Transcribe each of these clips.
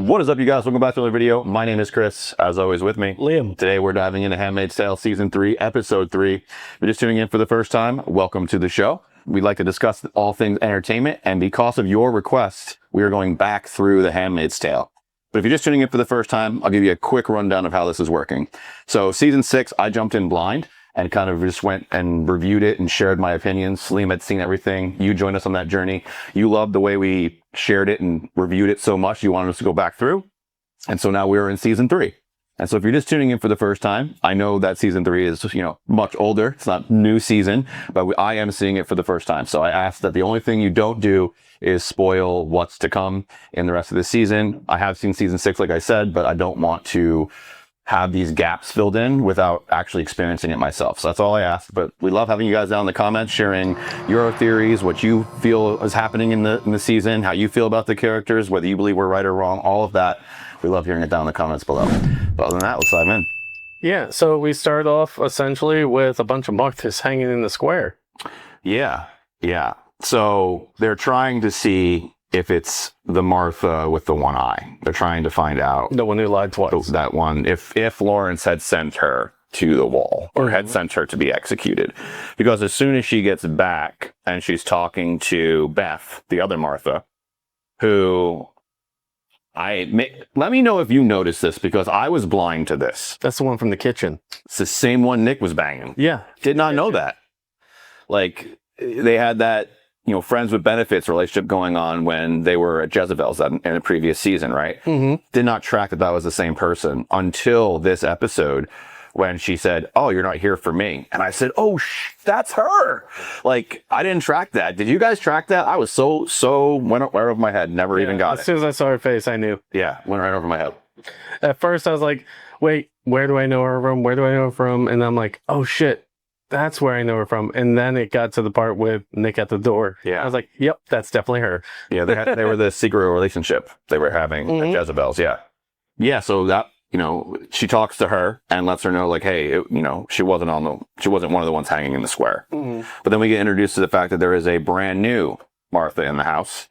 What is up, you guys? Welcome back to another video. My name is Chris, as always with me, Liam. Today we're diving into Handmaid's Tale Season 3, Episode 3. If you're just tuning in for the first time, welcome to the show. We like to discuss all things entertainment, and because of your request, we are going back through the Handmaid's Tale. But if you're just tuning in for the first time, I'll give you a quick rundown of how this is working. So Season 6, I jumped in blind and kind of just went and reviewed it and shared my opinions. Liam had seen everything. You joined us on that journey. You loved the way we shared it and reviewed it so much, you wanted us to go back through. And so now we're in Season 3. And so if you're just tuning in for the first time, I know that Season 3 is, much older. It's not new season, but I am seeing it for the first time. So I ask that the only thing you don't do is spoil what's to come in the rest of the season. I have seen Season 6, like I said, but I don't want to have these gaps filled in without actually experiencing it myself. So that's all I ask. But we love having you guys down in the comments, sharing your theories, what you feel is happening in the season, how you feel about the characters, whether you believe we're right or wrong, all of that. We love hearing it down in the comments below. But other than that, let's dive in. Yeah, so we start off essentially with a bunch of Marthas hanging in the square. Yeah. So they're trying to see if it's the Martha with the one eye. They're trying to find out. The one who lied twice. That one. If Lawrence had sent her to the wall or had sent her to be executed. Because as soon as she gets back and she's talking to Beth, the other Martha, who let me know if you noticed this, because I was blind to this. That's the one from the kitchen. It's the same one Nick was banging. Yeah. Did not know that. Like, they had that, friends with benefits relationship going on when they were at Jezebel's in a previous season, right? Mm-hmm. Did not track that was the same person until this episode when she said, "Oh, you're not here for me." And I said, "Oh, that's her." Like, I didn't track that. Did you guys track that? I was so went right over my head. Never even got it. As soon as I saw her face, I knew. Yeah, went right over my head. At first, I was like, wait, where do I know her from? Where do I know her from? And I'm like, oh, shit. That's where I know her from. And then it got to the part with Nick at the door. Yeah. I was like, yep, that's definitely her. Yeah, they were the secret relationship they were having at Jezebel's. Yeah. Yeah, so that, she talks to her and lets her know, like, hey, she wasn't one of the ones hanging in the square. Mm-hmm. But then we get introduced to the fact that there is a brand new Martha in the house.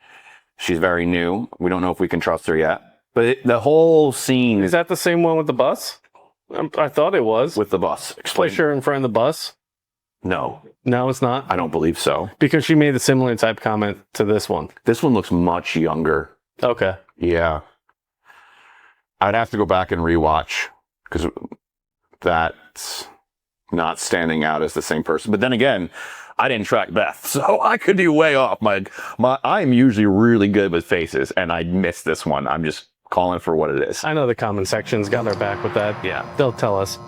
She's very new. We don't know if we can trust her yet. But the whole scene is that the same one with the bus? I thought it was. With the bus. Place her in front of the bus? No, it's not. I don't believe so. Because she made a similar type comment to this one. This one looks much younger. Okay. Yeah. I'd have to go back and rewatch because that's not standing out as the same person. But then again, I didn't track Beth, so I could be way off. I'm usually really good with faces, and I missed this one. I'm just calling for what it is. I know the comment section's got their back with that. Yeah. They'll tell us.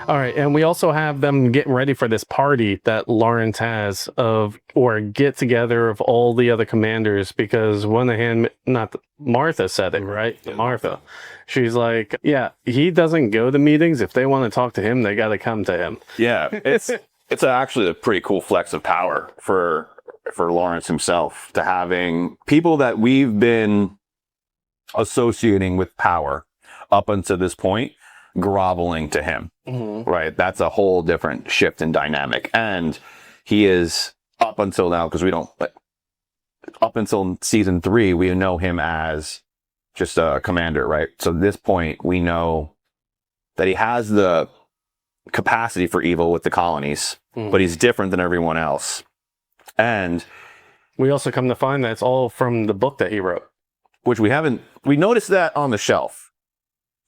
All right, and we also have them getting ready for this party that Lawrence has or get together of all the other commanders, because Martha said it, right? Yeah. Martha. She's like, yeah, he doesn't go to meetings. If they want to talk to him, they got to come to him. Yeah, it's actually a pretty cool flex of power for Lawrence himself, to having people that we've been associating with power up until this point groveling to him. Mm-hmm. Right? That's a whole different shift in dynamic. And he is, up until now, because up until Season 3, we know him as just a commander, right? So at this point, we know that he has the capacity for evil with the colonies, but he's different than everyone else. And we also come to find that it's all from the book that he wrote. Which we noticed that on the shelf.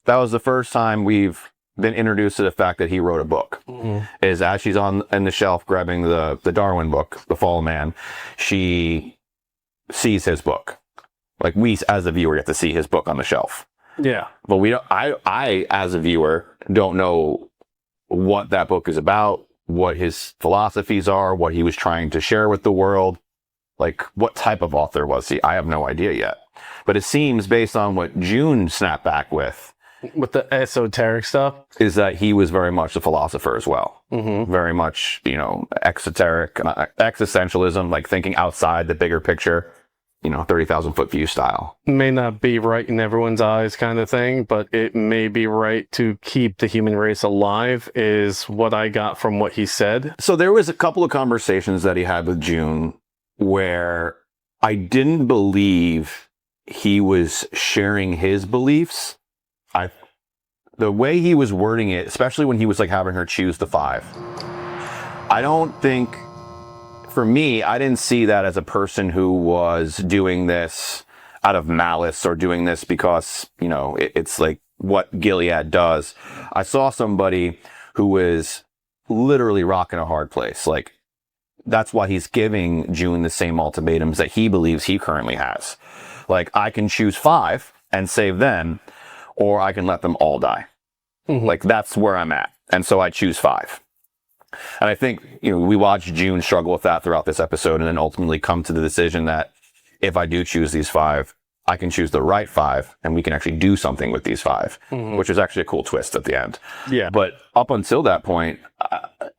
That was the first time we've been introduced to the fact that he wrote a book. Mm-hmm. Is as she's in the shelf grabbing the Darwin book, The Fall of Man, she sees his book. Like, we as a viewer get to see his book on the shelf. Yeah. But we don't. I as a viewer don't know what that book is about, what his philosophies are, what he was trying to share with the world. Like, what type of author was he? I have no idea yet. But it seems, based on what June snapped back with the esoteric stuff, is that he was very much a philosopher as well. Mm-hmm. Very much, exoteric, existentialism, like thinking outside the bigger picture, 30,000 foot view style. May not be right in everyone's eyes kind of thing, but it may be right to keep the human race alive, is what I got from what he said. So there was a couple of conversations that he had with June where I didn't believe he was sharing his beliefs. The way he was wording it, especially when he was like having her choose the 5, I don't think, for me, I didn't see that as a person who was doing this out of malice or doing this because, you know, it's like what Gilead does. I saw somebody who was literally rocking a hard place. Like, that's why he's giving June the same ultimatums that he believes he currently has. Like, I can choose 5 and save them, or I can let them all die. Like, that's where I'm at. And so I choose 5. And I think, you know, we watched June struggle with that throughout this episode and then ultimately come to the decision that if I do choose these 5, I can choose the right 5 and we can actually do something with these 5, which is actually a cool twist at the end. Yeah. But up until that point,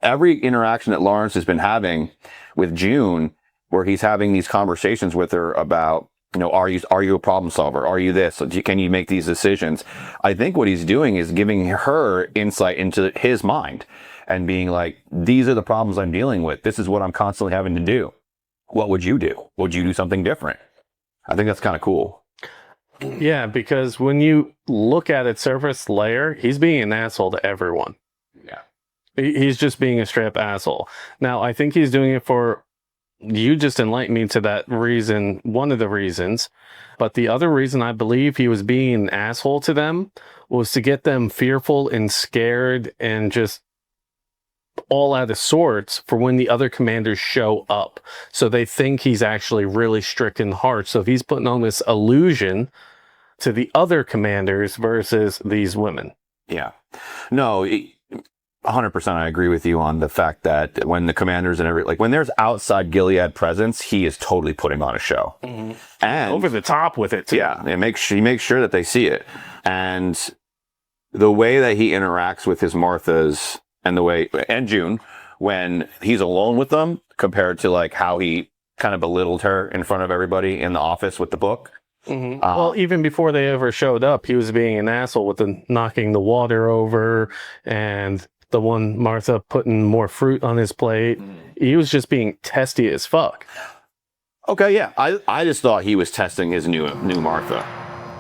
every interaction that Lawrence has been having with June, where he's having these conversations with her about, you know, are you a problem solver? Are you this? Can you make these decisions? I think what he's doing is giving her insight into his mind and being like, these are the problems I'm dealing with. This is what I'm constantly having to do. What would you do? Would you do something different? I think that's kind of cool. Yeah, because when you look at it surface layer, he's being an asshole to everyone. Yeah. He's just being a straight up asshole. Now, I think he's doing it for, you just enlightened me to that reason, one of the reasons. But the other reason I believe he was being an asshole to them was to get them fearful and scared and just all out of sorts for when the other commanders show up. So they think he's actually really strict in heart. So he's putting on this illusion to the other commanders versus these women. Yeah. No, 100% I agree with you on the fact that when the commanders and when there's outside Gilead presence, he is totally putting on a show. And over the top with it too. Yeah, he makes sure that they see it. And the way that he interacts with his Marthas and June when he's alone with them compared to like how he kind of belittled her in front of everybody in the office with the book. Well, even before they ever showed up, he was being an asshole with the knocking the water over and the one Martha putting more fruit on his plate. He was just being testy as fuck. Okay, yeah. I just thought he was testing his new Martha,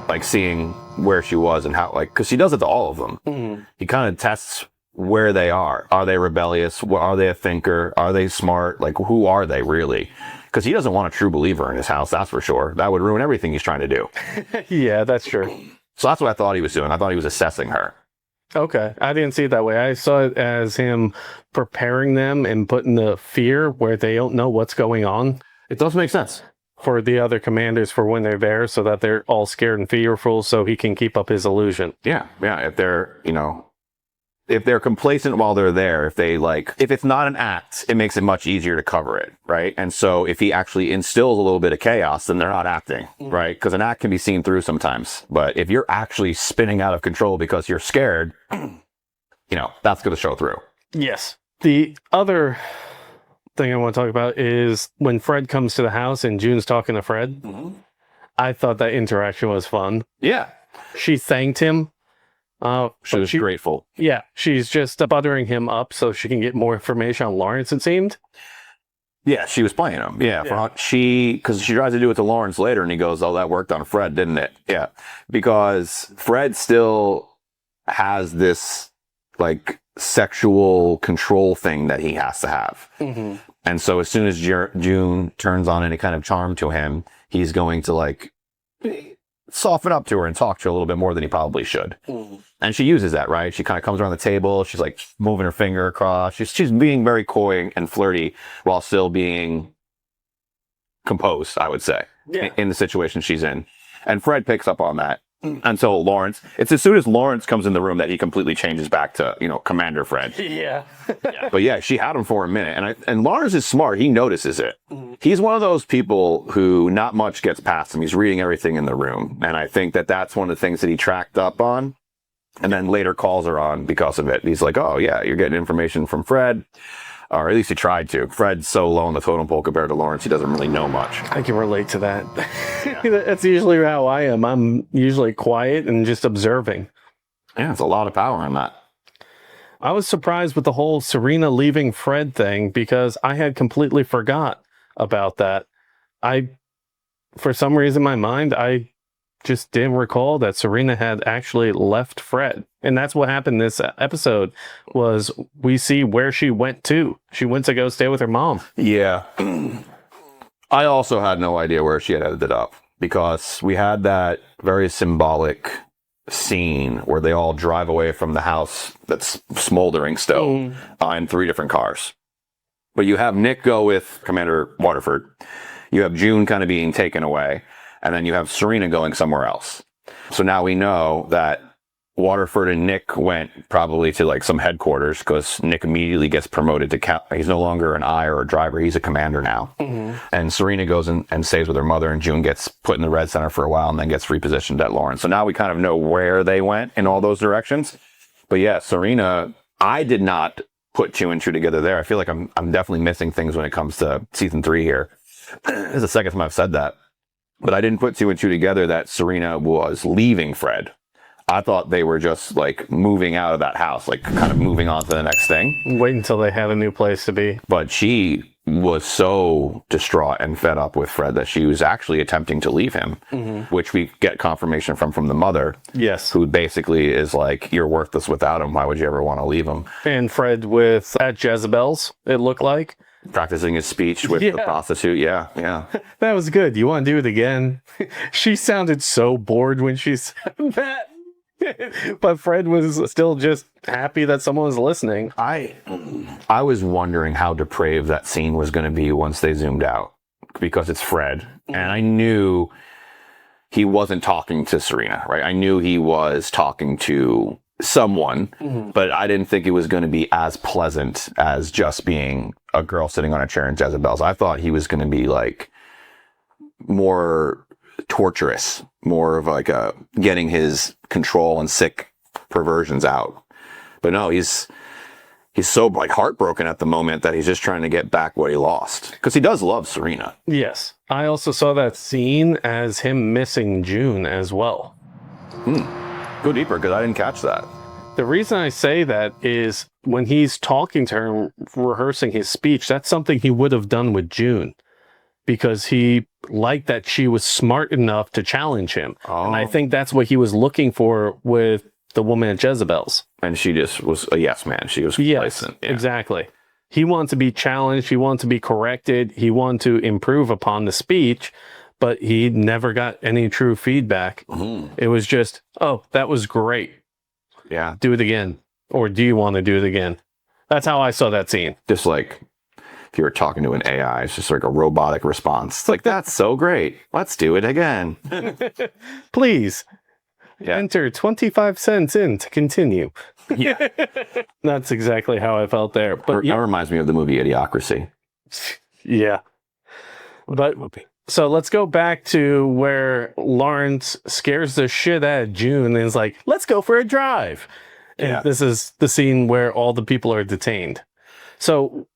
like seeing where she was and how, like, because he does it to all of them. He kind of tests where they are. Are they rebellious? Are they a thinker? Are they smart? Like, who are they really? Because he doesn't want a true believer in his house, that's for sure. That would ruin everything he's trying to do. Yeah, that's true. So that's what I thought he was doing. I thought he was assessing her. Okay, I didn't see it that way. I saw it as him preparing them and putting the fear where they don't know what's going on. It does make sense. For the other commanders for when they're there so that they're all scared and fearful so he can keep up his illusion. Yeah. If they're complacent while they're there, if it's not an act, it makes it much easier to cover it, right? And so if he actually instills a little bit of chaos, then they're not acting, right? Because an act can be seen through sometimes. But if you're actually spinning out of control because you're scared, that's going to show through. Yes. The other thing I want to talk about is when Fred comes to the house and June's talking to Fred. I thought that interaction was fun. Yeah. She thanked him. She was grateful. Yeah, she's just buttering him up so she can get more information on Lawrence, it seemed. Yeah, she was playing him. Yeah. Because she tries to do it to Lawrence later and he goes, oh, that worked on Fred, didn't it? Yeah. Because Fred still has this like sexual control thing that he has to have. And so as soon as June turns on any kind of charm to him, he's going to like soften up to her and talk to her a little bit more than he probably should. And she uses that, right? She kind of comes around the table. She's like moving her finger across. She's being very coy and flirty while still being composed, I would say, in the situation she's in. And Fred picks up on that. And so Lawrence, it's as soon as Lawrence comes in the room that he completely changes back to, Commander Fred. Yeah. But yeah, she had him for a minute. And Lawrence is smart. He notices it. He's one of those people who not much gets past him. He's reading everything in the room. And I think that that's one of the things that he tracked up on and then later calls her on because of it. He's like, oh yeah, you're getting information from Fred. Or at least he tried to. Fred's so low on the totem pole compared to Lawrence, he doesn't really know much. I can relate to that. That's usually how I am. I'm usually quiet and just observing. Yeah, it's a lot of power in that. I was surprised with the whole Serena leaving Fred thing because I had completely forgot about that. For some reason in my mind, I just didn't recall that Serena had actually left Fred. And that's what happened this episode was we see where she went to. She went to go stay with her mom. Yeah. I also had no idea where she had ended up because we had that very symbolic scene where they all drive away from the house that's smoldering still in 3 different cars. But you have Nick go with Commander Waterford. You have June kind of being taken away. And then you have Serena going somewhere else. So now we know that Waterford and Nick went probably to like some headquarters because Nick immediately gets promoted to he's no longer an eye or a driver. He's a commander now. And Serena goes and stays with her mother, and June gets put in the Red Center for a while and then gets repositioned at Lawrence. So now we kind of know where they went in all those directions. But yeah, Serena, I did not put 2 and 2 together there. I feel like I'm definitely missing things when it comes to season 3 here. This is the second time I've said that. But I didn't put 2 and 2 together that Serena was leaving Fred. I thought they were just like moving out of that house, like kind of moving on to the next thing. Wait until they have a new place to be. But she was so distraught and fed up with Fred that she was actually attempting to leave him, which we get confirmation from the mother. Yes. Who basically is like, you're worthless without him. Why would you ever want to leave him? And Fred at Jezebel's, it looked like. Practicing his speech with the prostitute. Yeah. That was good. You want to do it again? She sounded so bored when she said that. But Fred was still just happy that someone was listening. I was wondering how depraved that scene was going to be once they zoomed out, because it's Fred. And I knew he wasn't talking to Serena, right? I knew he was talking to someone, but I didn't think it was going to be as pleasant as just being a girl sitting on a chair in Jezebel's. I thought he was going to be like more torturous, more of like getting his control and sick perversions out. But no, he's so like heartbroken at the moment that he's just trying to get back what he lost, because he does love Serena. Yes. I also saw that scene as him missing June as well. Go deeper, because I didn't catch that. The reason I say that is when he's talking to her, rehearsing his speech, that's something he would have done with June, because he liked that she was smart enough to challenge him. And I think that's what he was looking for with the woman at Jezebel's. And she just was a yes man. She was complacent. Yes, exactly. He wanted to be challenged. He wanted to be corrected. He wanted to improve upon the speech, but he never got any true feedback. It was just, oh, that was great. Yeah. Do it again. Or do you want to do it again? That's how I saw that scene. Just like if you were talking to an AI, it's just like a robotic response. It's like, that's so great. Let's do it again. Please. Enter 25 cents in to continue. Yeah. That's exactly how I felt there. But that reminds me of the movie Idiocracy. Yeah. But so let's go back to where Lawrence scares the shit out of June and is like, let's go for a drive. And this is the scene where all the people are detained. So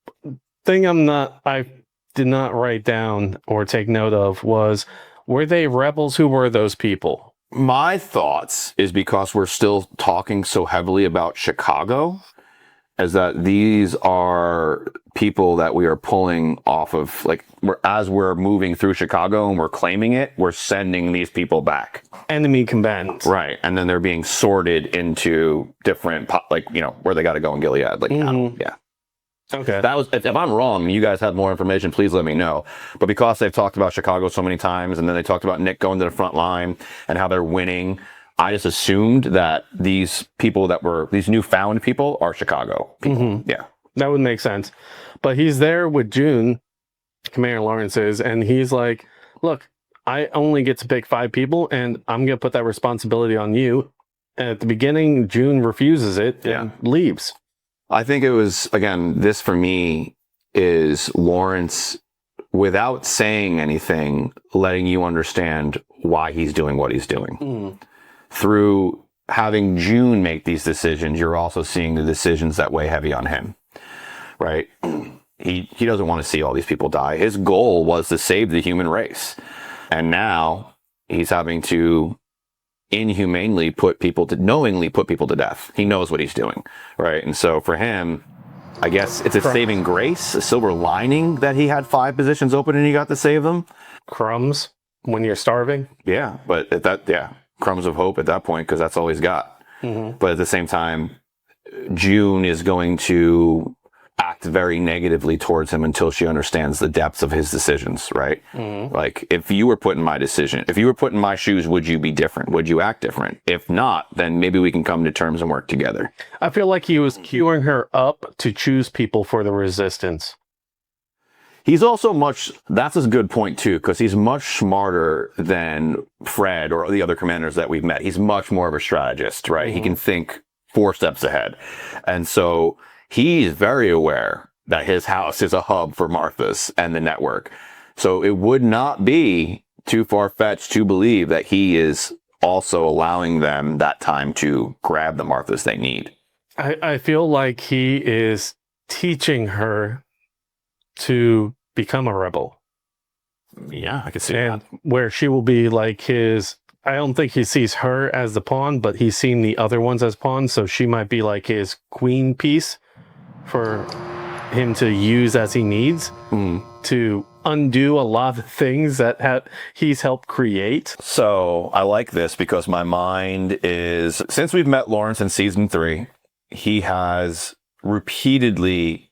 thing I did not write down or take note of was, were they rebels? Who were those people? My thoughts is because we're still talking so heavily about Chicago, is that these are people that we are pulling off of, like, as we're moving through Chicago and we're claiming it, we're sending these people back. Enemy combatants. Right. And then they're being sorted into different, like, where they got to go in Gilead. Like, yeah. Okay. That was, if I'm wrong, you guys have more information, please let me know. But because they've talked about Chicago so many times, and then they talked about Nick going to the front line and how they're winning, I just assumed that these people these newfound people are Chicago people. Yeah. That would make sense. But he's there with June, Commander Lawrence is, and he's like, look, I only get to pick 5 people, and I'm going to put that responsibility on you. And at the beginning, June refuses it and leaves. I think it was, again, this for me is Lawrence, without saying anything, letting you understand why he's doing what he's doing. Through having June make these decisions, you're also seeing the decisions that weigh heavy on him, right? He doesn't want to see all these people die. His goal was to save the human race. And now he's having to inhumanely knowingly put people to death. He knows what he's doing, right? And so for him, I guess it's a saving grace, a silver lining that he had 5 positions open and he got to save them. Crumbs. when you're starving. Yeah, but crumbs of hope at that point, because that's all he's got. But at the same time, June is going to act very negatively towards him until she understands the depths of his decisions, right? Like, if you were put in my shoes, would you be different? Would you act different? If not, then maybe we can come to terms and work together. I feel like he was queuing her up to choose people for the resistance. He's also that's a good point too, because he's much smarter than Fred or the other commanders that we've met. He's much more of a strategist, right? He can think 4 steps ahead. And so he's very aware that his house is a hub for Martha's and the network. So it would not be too far-fetched to believe that he is also allowing them that time to grab the Marthas they need. I feel like he is teaching her to become a rebel. Yeah, I can see And that. where she will be like his... I don't think he sees her as the pawn, but he's seen the other ones as pawns, so she might be like his queen piece for him to use as he needs to undo a lot of things that he's helped create. So I like this because my mind is, since we've met Lawrence in season 3, he has repeatedly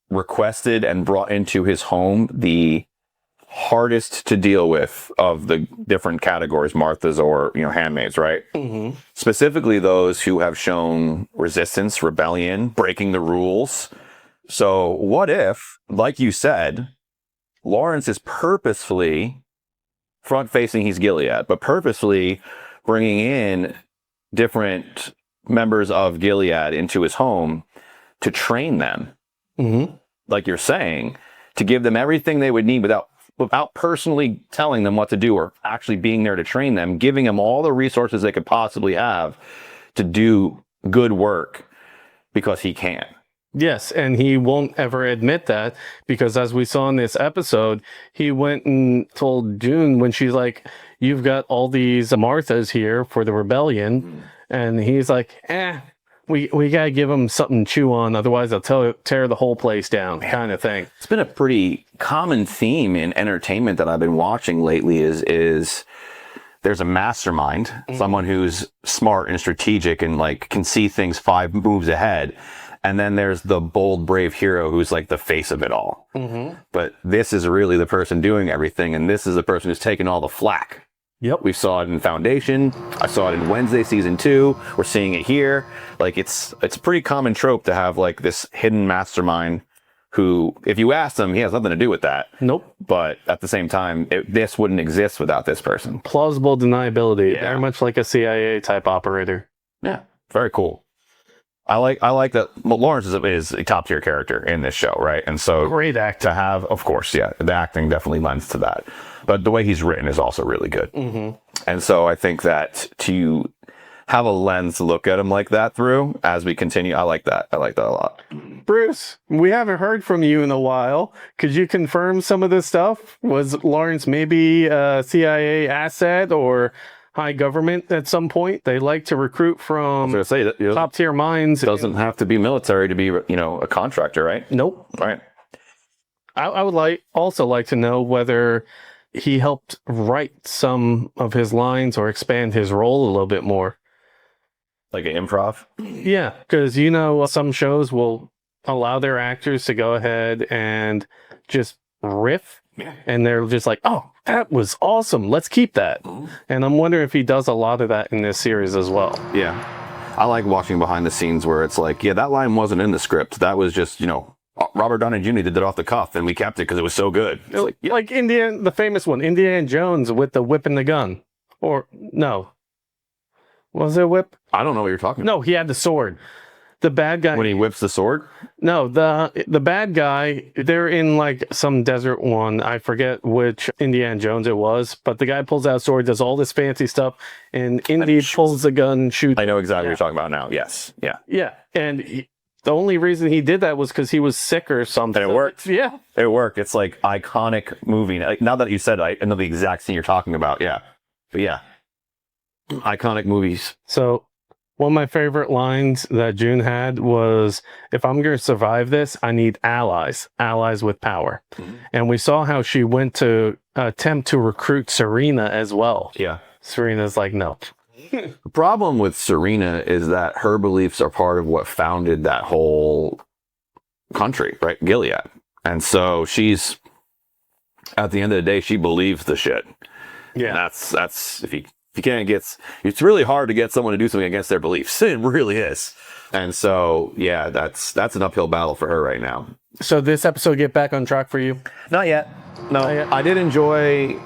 requested and brought into his home the hardest to deal with of the different categories, Martha's or, handmaids, right? Specifically those who have shown resistance, rebellion, breaking the rules. So what if, like you said, Lawrence is purposefully front-facing, he's Gilead, but purposefully bringing in different members of Gilead into his home to train them, like you're saying, to give them everything they would need without personally telling them what to do or actually being there to train them, giving them all the resources they could possibly have to do good work because he can. Yes, and he won't ever admit that because as we saw in this episode, he went and told June when she's like, you've got all these Marthas here for the rebellion. And he's like, we got to give them something to chew on. Otherwise, they'll tear the whole place down kind of thing. It's been a pretty common theme in entertainment that I've been watching lately is there's a mastermind, someone who's smart and strategic and like can see things 5 moves ahead. And then there's the bold, brave hero who's like the face of it all. But this is really the person doing everything. And this is the person who's taking all the flack. Yep. We saw it in Foundation. I saw it in Wednesday season 2. We're seeing it here. Like it's a pretty common trope to have like this hidden mastermind who, if you ask him, he has nothing to do with that. Nope. But at the same time, this wouldn't exist without this person. Plausible deniability. Yeah. Very much like a CIA type operator. Yeah. Very cool. I like that Lawrence is a top tier character in this show, right? And so Great actor. to have, of course, yeah, the acting definitely lends to that. But the way he's written is also really good. And so I think that to have a lens to look at him like that through as we continue, I like that. I like that a lot. Bruce, we haven't heard from you in a while. Could you confirm some of this stuff? Was Lawrence maybe a CIA asset or high government at some point? They like to recruit from top tier minds. It doesn't have to be military to be, a contractor, right? Nope. Right. I would also like to know whether he helped write some of his lines or expand his role a little bit more. Like an improv? Yeah, because some shows will allow their actors to go ahead and just riff, and they're just like, oh, that was awesome, let's keep that. And I'm wondering if he does a lot of that in this series as well. Yeah. I like watching behind the scenes where it's like, yeah, that line wasn't in the script. That was just, Robert Downey Jr. did it off the cuff, and we kept it because it was so good. Like the famous one, Indiana Jones with the whip and the gun. Or, no. Was it a whip? I don't know what you're talking about. No, he had the sword. The bad guy. When he whips the sword? No, the bad guy, they're in like some desert one. I forget which Indiana Jones it was, but the guy pulls out a sword, does all this fancy stuff, and Indy pulls the gun, shoots. I know exactly what you're talking about now. Yes. Yeah. Yeah. And the only reason he did that was because he was sick or something. And it worked. Yeah. It worked. It's like iconic movie. Like, now that you said it, I know the exact scene you're talking about. Yeah. But yeah. Iconic movies. So One of my favorite lines that June had was, if I'm going to survive this, I need allies with power. And we saw how she went to attempt to recruit Serena as well. Yeah. Serena's like, no. The problem with Serena is that her beliefs are part of what founded that whole country, right? Gilead. And so she's, at the end of the day, she believes the shit. Yeah. That's if you can't get, it's really hard to get someone to do something against their beliefs. It really is. And so, yeah, that's an uphill battle for her right now. So this episode get back on track for you? Not yet. No, Not yet. I did enjoy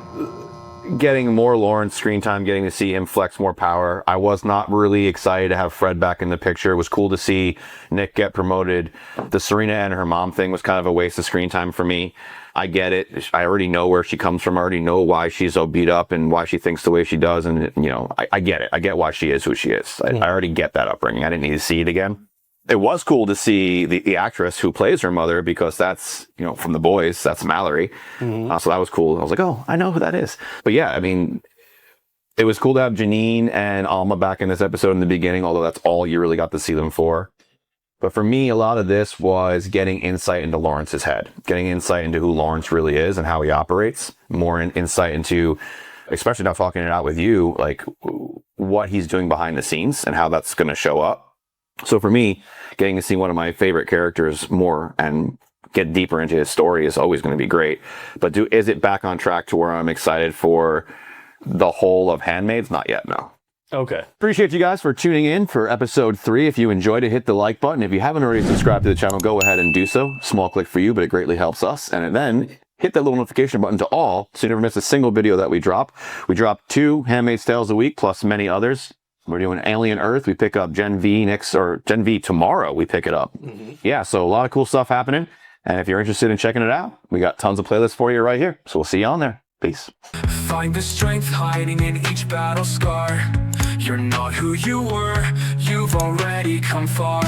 getting more Lawrence screen time, getting to see him flex more power. I was not really excited to have Fred back in the picture. It was cool to see Nick get promoted. The Serena and her mom thing was kind of a waste of screen time for me. I get it. I already know where she comes from. I already know why she's so beat up and why she thinks the way she does. And, you know, I get it. I get why she is who she is. I already get that upbringing. I didn't need to see it again. It was cool to see the actress who plays her mother, because that's, you know, from The Boys, that's Mallory. So that was cool. I was like, oh, I know who that is. But yeah, I mean, it was cool to have Janine and Alma back in this episode in the beginning, although that's all you really got to see them for. But for me, a lot of this was getting insight into Lawrence's head, getting insight into who Lawrence really is and how he operates, more insight into, especially now talking it out with you, like what he's doing behind the scenes and how that's going to show up. So for me, getting to see one of my favorite characters more and get deeper into his story is always going to be great. But is it back on track to where I'm excited for the whole of Handmaids? Not yet, no. Okay. Appreciate you guys for tuning in for episode 3. If you enjoyed it, hit the like button. If you haven't already subscribed to the channel, go ahead and do so. Small click for you, but it greatly helps us. And then hit that little notification button to all, so you never miss a single video that we drop. We drop 2 Handmaid's Tales a week, plus many others. We're doing Alien Earth. We pick up Gen V tomorrow. We pick it up. Yeah, so a lot of cool stuff happening. And if you're interested in checking it out, we got tons of playlists for you right here. So we'll see you on there. Peace. Find the strength hiding in each battle scar. You're not who you were. You've already come far.